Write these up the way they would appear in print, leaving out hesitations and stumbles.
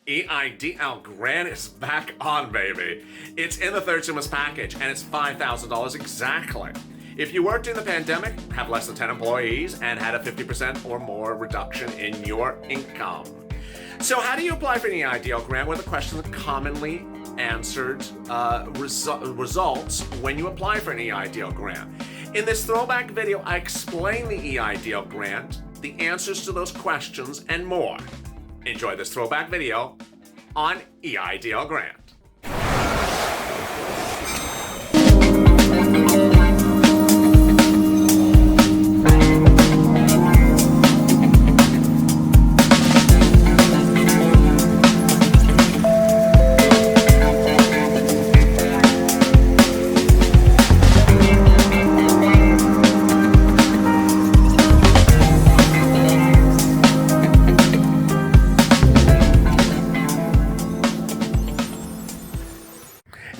Eidl grant is back on, baby. It's in the third stimulus package, and it's $5,000 exactly. If you worked in the pandemic, have less than 10 employees, and had a 50% or more reduction in your income. So how do you apply for an Eidl grant? What are the questions that commonly answered results when you apply for an Eidl grant? In this throwback video, I explain the Eidl grant, the answers to those questions, and more. Enjoy this throwback video on Eidl grant.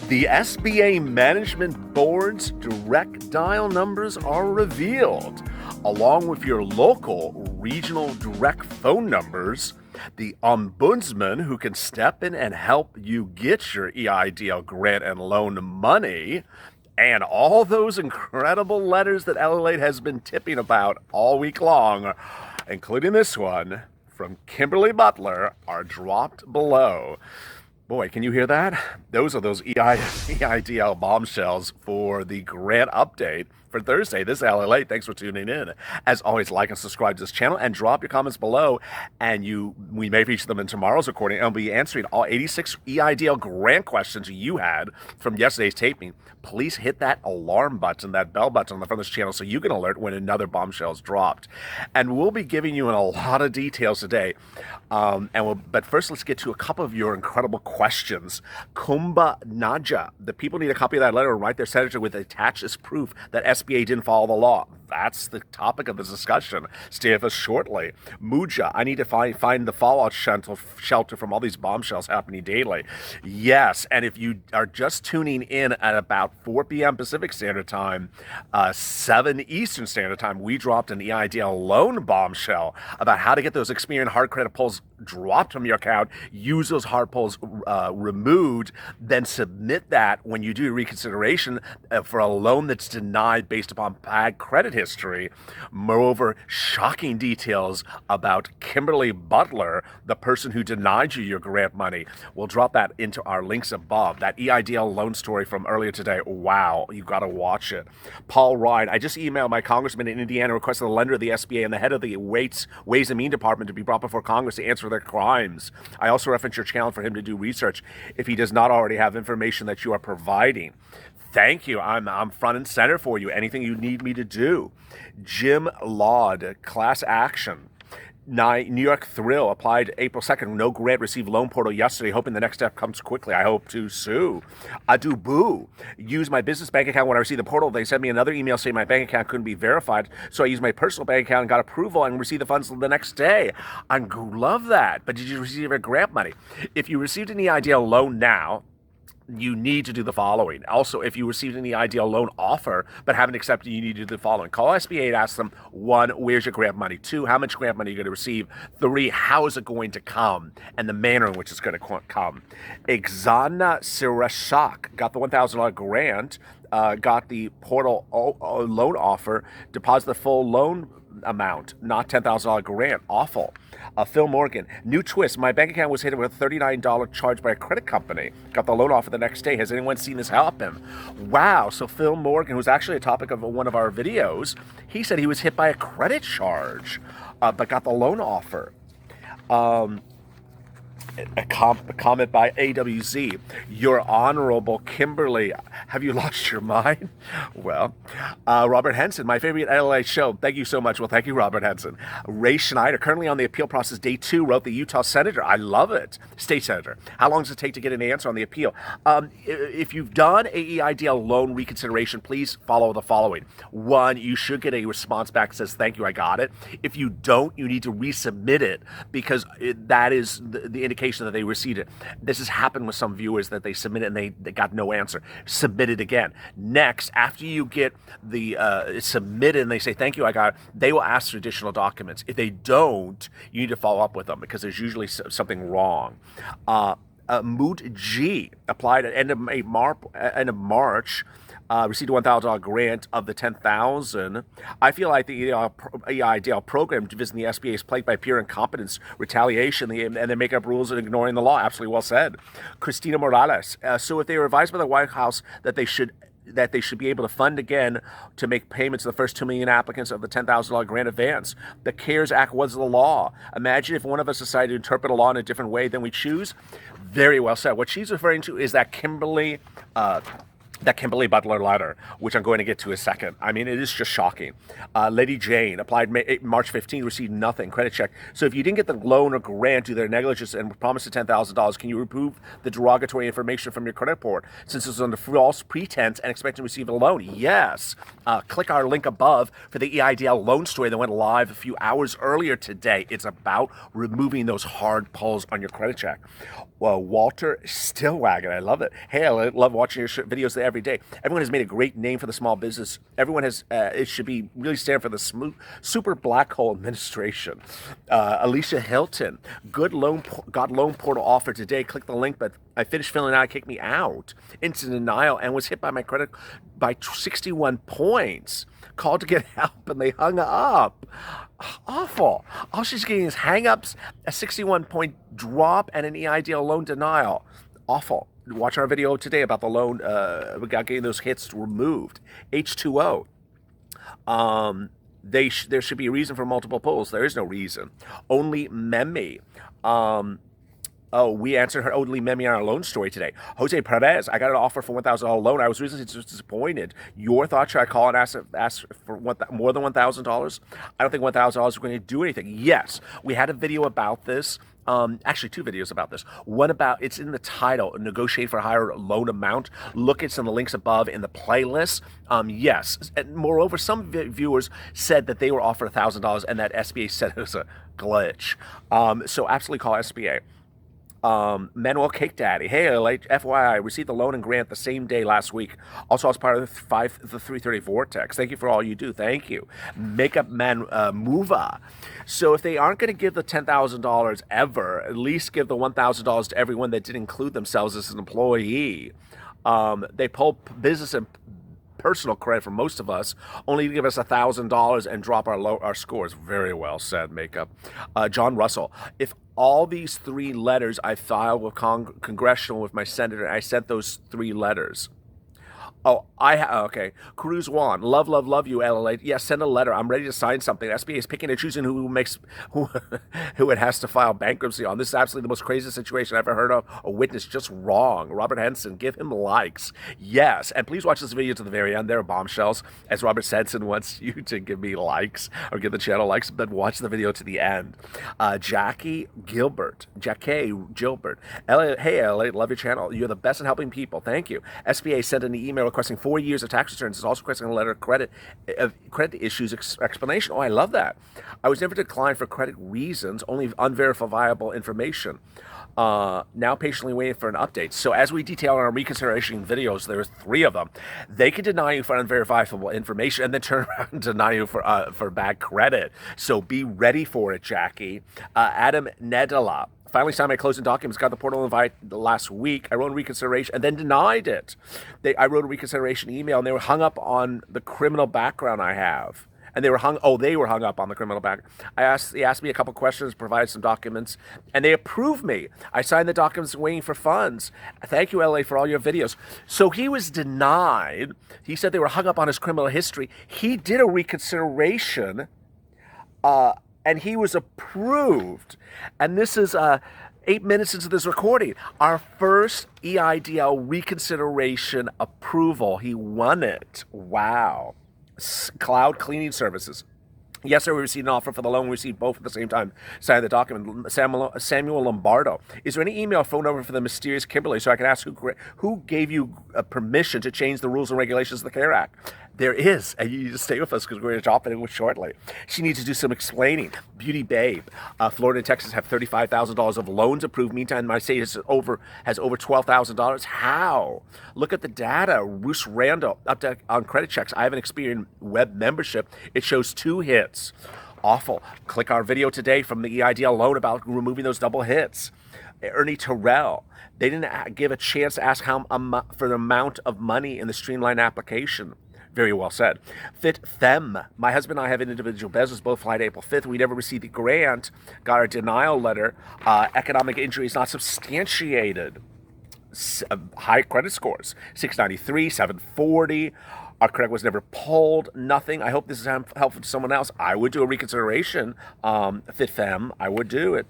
The SBA Management Board's direct dial numbers are revealed, along with your local regional direct phone numbers. The ombudsman who can step in and help you get your Eidl grant and loan money, and all those incredible letters that Lalate has been tipping about all week long, including this one from Kimberly Butler, are dropped below. Boy, can you hear that? Those are those Eidl bombshells for the grant update for Thursday. This is Lalate. Thanks for tuning in. As always, like and subscribe to this channel and drop your comments below, and we may feature them in tomorrow's recording, and I'll be answering all 86 Eidl grant questions you had from yesterday's taping. Please hit that alarm button, that bell button on the front of this channel, so you can alert when another bombshell is dropped. And we'll be giving you a lot of details today. But first, let's get to a couple of your incredible questions. Kumba Naja. The people need a copy of that letter and write their senator with attached as proof that SBA didn't follow the law. That's the topic of this discussion. Stay with us shortly. Muja, I need to find the fallout shelter from all these bombshells happening daily. Yes, and if you are just tuning in at about 4 p.m. Pacific Standard Time, 7 Eastern Standard Time, we dropped an Eidl loan bombshell about how to get those Experian hard credit pulls dropped from your account, use those hard pulls removed, then submit that when you do your reconsideration for a loan that's denied based upon bad credit history. Moreover, shocking details about Kimberly Butler, the person who denied you your grant money. We'll drop that into our links above. That Eidl loan story from earlier today. Wow, you got to watch it. Paul Ryan, I just emailed my congressman in Indiana requesting the lender of the SBA and the head of the Ways and Means Department to be brought before Congress to answer their crimes. I also reference your channel for him to do research if he does not already have information that you are providing. Thank you. I'm front and center for you. Anything you need me to do. Jim Laud, class action. New York Thrill applied April 2nd. No grant received loan portal yesterday. Hoping the next step comes quickly. I hope to sue. Adubu. Use my business bank account when I received the portal. They sent me another email saying my bank account couldn't be verified. So I used my personal bank account and got approval and received the funds the next day. I love that. But did you receive your grant money? If you received an Eidl loan now, you need to do the following. Also, if you received any Eidl loan offer but haven't accepted, you need to do the following. Call SBA and ask them, 1, where's your grant money? 2, how much grant money are you going to receive? 3, how is it going to come? And the manner in which it's going to come. Exana Sirashak got the $1,000 grant, got the portal loan offer, deposit the full loan amount, not $10,000 grant. Awful. Phil Morgan, new twist. My bank account was hit with a $39 charge by a credit company. Got the loan offer the next day. Has anyone seen this happen? Wow. So Phil Morgan, who's actually a topic of one of our videos, he said he was hit by a credit charge, but got the loan offer. A comment by AWZ. Your Honorable Kimberly, have you lost your mind? Well, Robert Henson, my favorite LA show. Thank you so much. Well, thank you, Robert Henson. Ray Schneider, currently on the appeal process, day 2, wrote the Utah senator. I love it. State senator. How long does it take to get an answer on the appeal? If you've done a Eidl loan reconsideration, please follow the following. 1, you should get a response back that says, thank you, I got it. If you don't, you need to resubmit it because that is the indication notification that they received it. This has happened with some viewers that they submit it and they got no answer. Submit it again. Next, after you get the submitted and they say, thank you, I got it, they will ask for additional documents. If they don't, you need to follow up with them because there's usually something wrong. Moot G applied at end of March. Received a $1,000 grant of the $10,000. I feel like the Eidl program division the SBA is plagued by pure incompetence, retaliation, and they make up rules and ignoring the law. Absolutely well said. Christina Morales. So if they were advised by the White House that they should be able to fund again to make payments to the first 2 million applicants of the $10,000 grant advance. The CARES Act was the law. Imagine if one of us decided to interpret a law in a different way than we choose. Very well said. What she's referring to is that Kimberly Butler letter, which I'm going to get to in a second. I mean, it is just shocking. Lady Jane applied March 15, received nothing, credit check. So if you didn't get the loan or grant due to their negligence and promised $10,000, can you remove the derogatory information from your credit report since it's under false pretense and expecting to receive a loan? Yes. Click our link above for the Eidl loan story that went live a few hours earlier today. It's about removing those hard pulls on your credit check. Well, Walter Stillwagon, I love it. Hey, I love watching your videos there every day. Everyone has made a great name for the small business. Everyone has, it should be really stand for the super black hole administration. Alicia Hilton, got loan portal offer today. Click the link, but I finished filling out, it kicked me out into denial and was hit by my credit by 61 points. Called to get help and they hung up. Awful. All she's getting is hang-ups, a 61-point drop, and an Eidl loan denial. Awful. Watch our video today about the loan. We got getting those hits removed. H2O. There should be a reason for multiple pulls. There is no reason. Only Memi. We answered her only Memi on our loan story today. Jose Perez, I got an offer for $1,000 loan. I was really disappointed. Your thoughts, should I call and ask for more than $1,000? I don't think $1,000 is going to do anything. Yes, we had a video about this. Actually, 2 videos about this. One about, it's in the title, Negotiate for a Higher Loan Amount. Look at some of the links above in the playlist. Yes. And moreover, some viewers said that they were offered $1,000 and that SBA said it was a glitch. So absolutely call SBA. Manuel Cake Daddy. Hey, FYI, I received the loan and grant the same day last week. Also, as part of the 330 Vortex. Thank you for all you do. Thank you. Makeup Man Mova. So if they aren't going to give the $10,000 ever, at least give the $1,000 to everyone that did include themselves as an employee. They pull business and personal credit for most of us, only to give us $1,000 and drop our scores. Very well said, Makeup. John Russell. If all these 3 letters I filed with congressional with my senator, I sent those 3 letters. Oh, okay. Cruz Juan, love you, Lalate. Yes, send a letter. I'm ready to sign something. SBA is picking and choosing who it has to file bankruptcy on. This is absolutely the most crazy situation I've ever heard of. A witness just wrong. Robert Henson, give him likes. Yes, and please watch this video to the very end. There are bombshells, as Robert Henson wants you to give me likes or give the channel likes, but watch the video to the end. Jackie Gilbert. Hey, Lalate, love your channel. You're the best at helping people. Thank you. SBA sent an email requesting 4 years of tax returns. Is also requesting a letter of credit issues explanation. Oh, I love that. I was never declined for credit reasons, only unverifiable information. Now patiently waiting for an update. So as we detail in our reconsideration videos, there's 3 of them. They can deny you for unverifiable information and then turn around and deny you for bad credit. So be ready for it, Jackie. Adam Nedela. Finally signed my closing documents, got the portal invite last week. I wrote a reconsideration and then denied it. I wrote a reconsideration email and they were hung up on the criminal background I have. And they were hung up on the criminal background. They asked me a couple questions, provided some documents, and they approved me. I signed the documents waiting for funds. Thank you, LA, for all your videos. So he was denied. He said they were hung up on his criminal history. He did a reconsideration, and he was approved. And this is 8 minutes into this recording. Our first Eidl reconsideration approval. He won it. Wow. Cloud cleaning services. Yes, sir, we received an offer for the loan. We received both at the same time. Signed the document. Samuel Lombardo. Is there any email phone number for the mysterious Kimberly so I can ask who gave you permission to change the rules and regulations of the CARE Act? There is, and you just stay with us because we're going to drop it in shortly. She needs to do some explaining. Beauty Babe. Florida and Texas have $35,000 of loans approved. Meantime, my state has over $12,000. How? Look at the data. Bruce Randall, on credit checks. I have an Experian web membership. It shows 2 hits. Awful. Click our video today from the Eidl loan about removing those double hits. Ernie Terrell. They didn't give a chance to ask for the amount of money in the streamlined application. Very well said. Fit Them. My husband and I have individual business, both flight April 5th. We never received the grant, got our denial letter. Economic injury is not substantiated. High credit scores, 693, 740. Our credit was never pulled, nothing. I hope this is helpful to someone else. I would do a reconsideration. Fit Them, I would do it.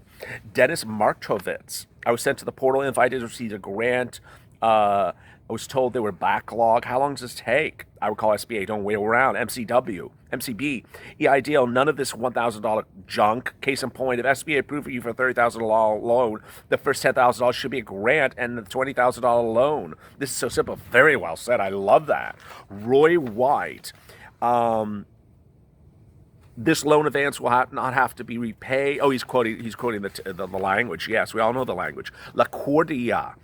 Dennis Markovitz. I was sent to the portal, invited to receive a grant. I was told they were backlog. How long does this take? I would call SBA. Don't wait around. MCB, Eidl. None of this $1,000 junk. Case in point, if SBA approved you for a $30,000 loan, the first $10,000 should be a grant and the $20,000 loan. This is so simple. Very well said. I love that. Roy White. This loan advance will not have to be repaid. Oh, he's quoting the language. Yes, we all know the language. LaCordia.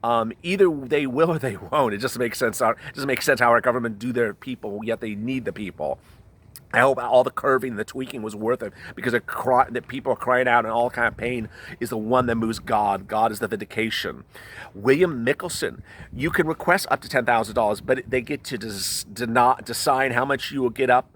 Either they will or they won't. It doesn't make sense. It doesn't make sense how our government do their people, yet they need the people. I hope all the curving and the tweaking was worth it, because that people are crying out and all kind of pain is the one that moves God. God is the vindication. William Mickelson, you can request up to $10,000, but they get to decide how much you will get up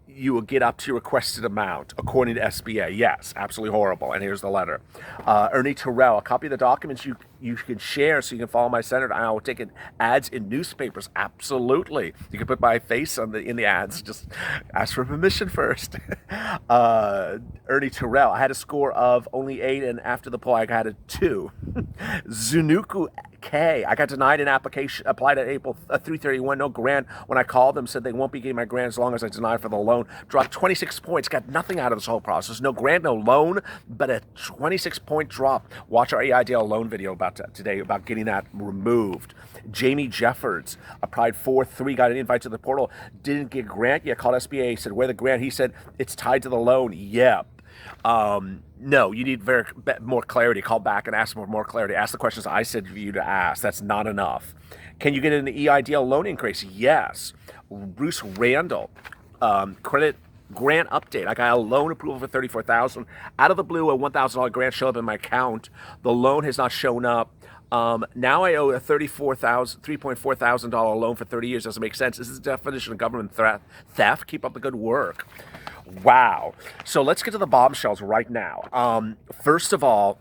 to your requested amount, according to SBA. Yes, absolutely horrible. And here's the letter. Ernie Terrell, a copy of the documents you can share so you can follow my senator. I will take ads in newspapers. Absolutely. You can put my face in the ads. Just ask for permission first. Ernie Terrell, I had a score of only 8, and after the poll, I got a 2. Zunuku K, I got denied an application, applied at April 3/31, no grant. When I called them, said they won't be getting my grant as long as I deny for the loan. Dropped 26 points, got nothing out of this whole process. No grant, no loan, but a 26-point drop. Watch our Eidl loan video today about getting that removed. Jamie Jeffords applied 4-3, got an invite to the portal, didn't get a grant yet, called SBA, said, where the grant? He said, it's tied to the loan. Yep. No, you need more clarity. Call back and ask for more clarity. Ask the questions I said for you to ask. That's not enough. Can you get an Eidl loan increase? Yes. Bruce Randall, credit grant update. I got a loan approval for $34,000. Out of the blue, a $1,000 grant showed up in my account. The loan has not shown up. Now I owe a $3.4 thousand loan for 30 years. Doesn't make sense. This is the definition of government theft. Keep up the good work. Wow. So let's get to the bombshells right now. First of all,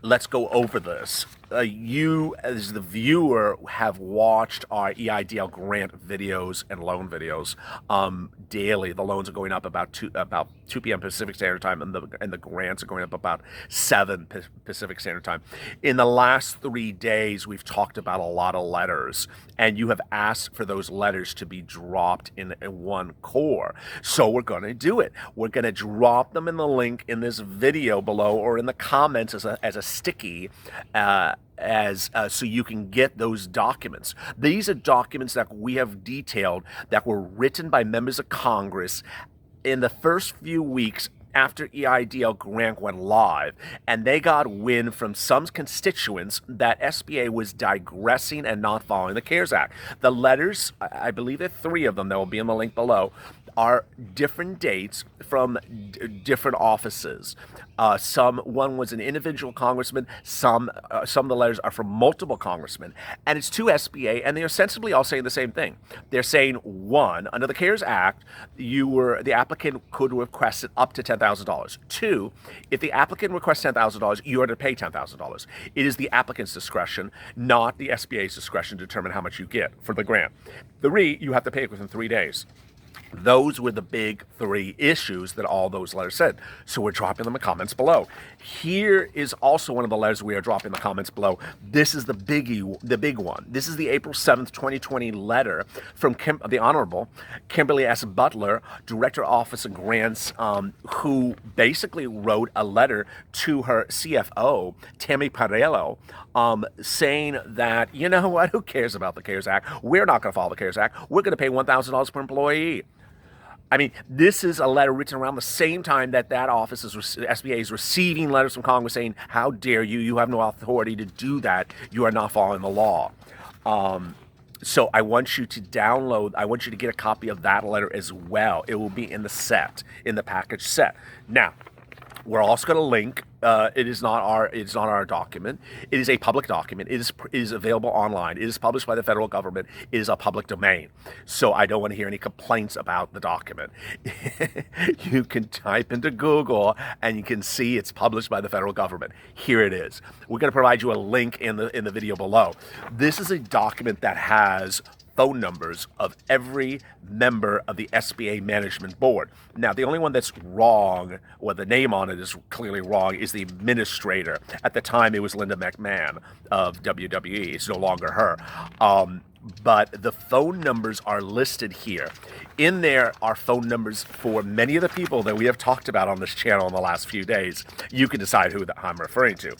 let's go over this. You, as the viewer, have watched our Eidl grant videos and loan videos daily. The loans are going up about 2 p.m. Pacific Standard Time, and the grants are going up about 7 Pacific Standard Time. In the last 3 days, we've talked about a lot of letters, and you have asked for those letters to be dropped in one core. So we're going to do it. We're going to drop them in the link in this video below or in the comments as a sticky. So you can get those documents. These are documents that we have detailed that were written by members of Congress in the first few weeks after Eidl grant went live, and they got wind from some constituents that SBA was digressing and not following the CARES Act. The letters, I believe there are 3 of them that will be in the link below, are different dates from different offices. One was an individual congressman. Some of the letters are from multiple congressmen, and it's to SBA, and they're sensibly all saying the same thing. They're saying, 1, under the CARES Act, the applicant could request it up to $10,000. 2, if the applicant requests $10,000, you are to pay $10,000. It is the applicant's discretion, not the SBA's discretion, to determine how much you get for the grant. 3, you have to pay it within 3 days. Those were the big three issues that all those letters said. So we're dropping them in the comments below. Here is also one of the letters we are dropping in the comments below. This is the big one. This is the April 7th, 2020 letter from the Honorable Kimberly S. Butler, Director Office of Grants, who basically wrote a letter to her CFO, Tammy Parello, saying that, you know what, who cares about the CARES Act? We're not going to follow the CARES Act. We're going to pay $1,000 per employee. I mean, this is a letter written around the same time that office, SBA, is receiving letters from Congress saying, how dare you? You have no authority to do that. You are not following the law. So I want you to get a copy of that letter as well. It will be in the package set. Now, we're also going to link. It is not our document. It is a public document. It is available online. It is published by the federal government. It is a public domain. So I don't want to hear any complaints about the document. You can type into Google and you can see it's published by the federal government. Here it is. We're going to provide you a link in the video below. This is a document that has phone numbers of every member of the SBA Management Board. Now, the only one that's wrong, or the name on it is clearly wrong, is the administrator. At the time, it was Linda McMahon of WWE. It's no longer her. But the phone numbers are listed here. In there are phone numbers for many of the people that we have talked about on this channel in the last few days. You can decide who I'm referring to.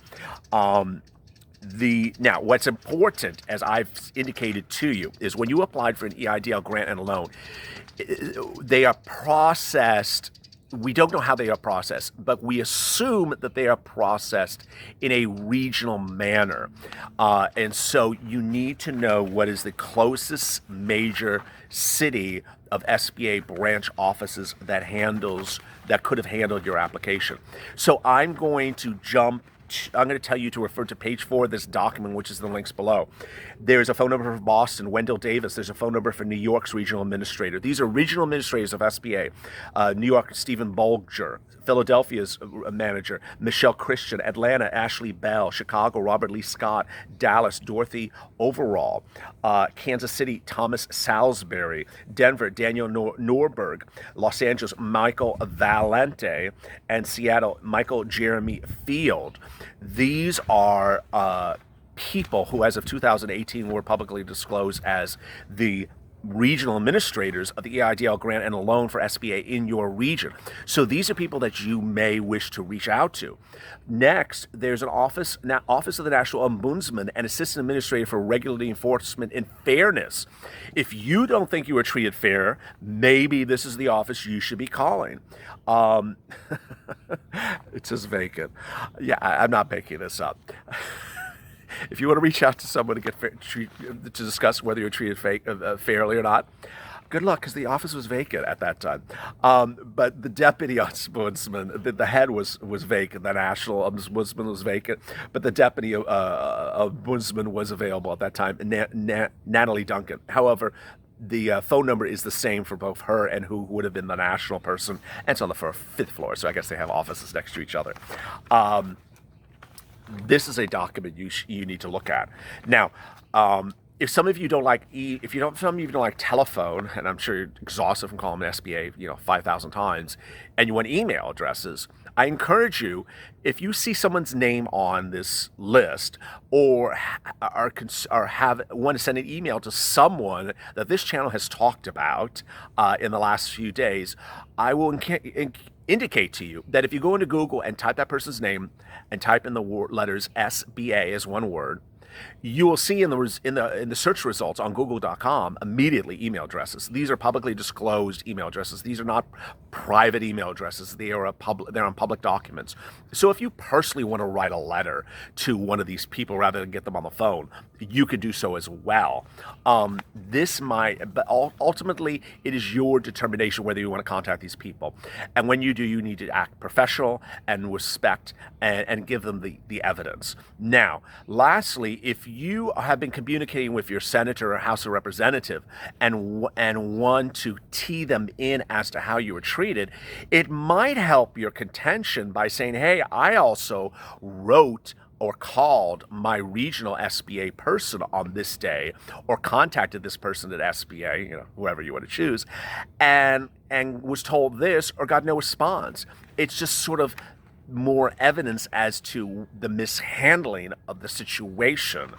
Now, what's important, as I've indicated to you, is when you applied for an EIDL grant and loan, they are processed. We don't know how they are processed, but we assume that they are processed in a regional manner. And so you need to know what is the closest major city of SBA branch offices that could have handled your application. So I'm going to tell you to refer to page 4 of this document, which is in the links below. There's a phone number for Boston, Wendell Davis. There's a phone number for New York's regional administrator. These are regional administrators of SBA. New York, Stephen Bolger. Philadelphia's manager, Michelle Christian. Atlanta, Ashley Bell. Chicago, Robert Lee Scott. Dallas, Dorothy Overall. Kansas City, Thomas Salisbury. Denver, Daniel Norberg. Los Angeles, Michael Valente. And Seattle, Michael Jeremy Field. These are people who, as of 2018, were publicly disclosed as the regional administrators of the EIDL grant and a loan for SBA in your region. So these are people that you may wish to reach out to. Next, there's an Office of the National Ombudsman and Assistant Administrator for Regulatory Enforcement and Fairness. If you don't think you were treated fair, maybe this is the office you should be calling. It says vacant. Yeah, I'm not making this up. If you want to reach out to someone to discuss whether you're treated fairly or not, good luck, because the office was vacant at that time. But the deputy ombudsman, the head was vacant. The national ombudsman was vacant, but the deputy ombudsman was available at that time, Natalie Duncan. However, the phone number is the same for both her and who would have been the national person, and it's on the 5th floor, so I guess they have offices next to each other. This is a document you need to look at. Now, if some of you don't like telephone, and I'm sure you're exhausted from calling the SBA, 5,000 times, and you want email addresses, I encourage you, if you see someone's name on this list, or want to send an email to someone that this channel has talked about in the last few days, I will indicate to you that if you go into Google and type that person's name and type in the letters SBA as one word, you will see in the search results on google.com immediately email addresses. These are publicly disclosed email addresses. These are not private email addresses. They're on public documents. So if you personally want to write a letter to one of these people rather than get them on the phone, you could do so as well. But ultimately, it is your determination whether you want to contact these people. And when you do, you need to act professional and respect and give them the evidence. Now, lastly, if you have been communicating with your senator or House of Representative and want to tee them in as to how you were treated, it might help your contention by saying, hey, I also wrote or called my regional SBA person on this day, or contacted this person at SBA, whoever you want to choose, and was told this or got no response. It's just sort of more evidence as to the mishandling of the situation.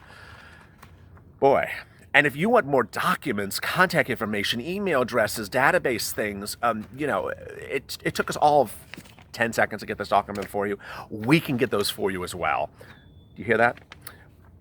Boy. And if you want more documents, contact information, email addresses, database things, it took us all 10 seconds to get this document for you. We can get those for you as well. Do you hear that?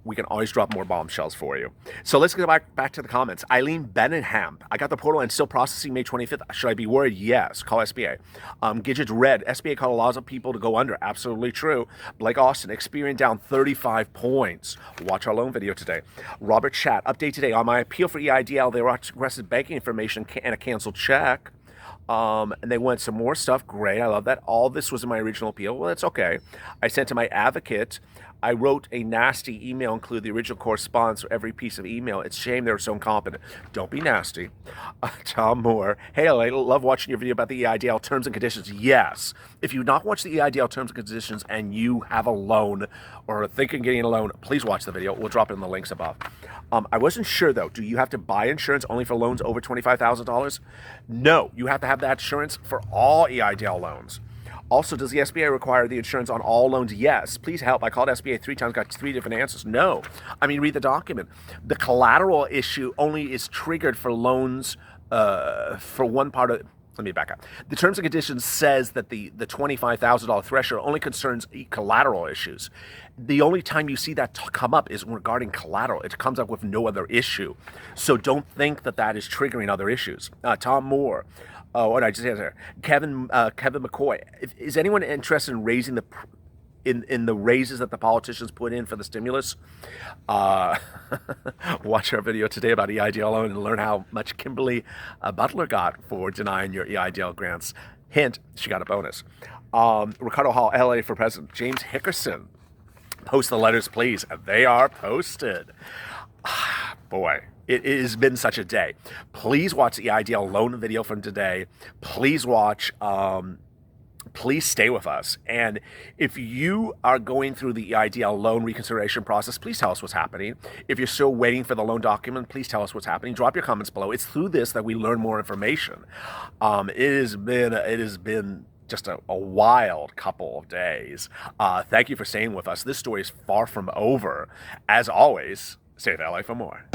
We can always drop more bombshells for you. So let's get back to the comments. Eileen Benningham, I got the portal and still processing May 25th. Should I be worried? Yes. Call SBA. Gidget Red, SBA called a lot of people to go under. Absolutely true. Blake Austin, Experian down 35 points. Watch our loan video today. Robert Chat, update today. On my appeal for EIDL, they requested banking information and a canceled check. And they went some more stuff. Great. I love that. All this was in my original appeal. Well, that's okay. I sent to my advocate. I wrote a nasty email, include the original correspondence for every piece of email. It's a shame they were so incompetent. Don't be nasty. Tom Moore. Hey, Lalate, love watching your video about the EIDL terms and conditions. Yes. If you've not watched the EIDL terms and conditions and you have a loan or are thinking of getting a loan, please watch the video. We'll drop it in the links above. I wasn't sure, though. Do you have to buy insurance only for loans over $25,000? No. You have to have that insurance for all EIDL loans. Also, does the SBA require the insurance on all loans? Yes. Please help. I called SBA 3 times, got 3 different answers. No. I mean, read the document. The collateral issue only is triggered for loans for one part of... Let me back up. The terms and conditions says that the $25,000 threshold only concerns collateral issues. The only time you see that come up is regarding collateral. It comes up with no other issue. So don't think that that is triggering other issues. Tom Moore. Oh, what did I just answer? Kevin McCoy. Is anyone interested in raising in the raises that the politicians put in for the stimulus? Watch our video today about EIDL loan and learn how much Kimberly Butler got for denying your EIDL grants. Hint, she got a bonus. Ricardo Hall, LA for president. James Hickerson. Post the letters, please. They are posted. Boy. It has been such a day. Please watch the EIDL loan video from today. Please watch, please stay with us. And if you are going through the EIDL loan reconsideration process, please tell us what's happening. If you're still waiting for the loan document, please tell us what's happening. Drop your comments below. It's through this that we learn more information. It has been just a wild couple of days. Thank you for staying with us. This story is far from over. As always, stay with LA for more.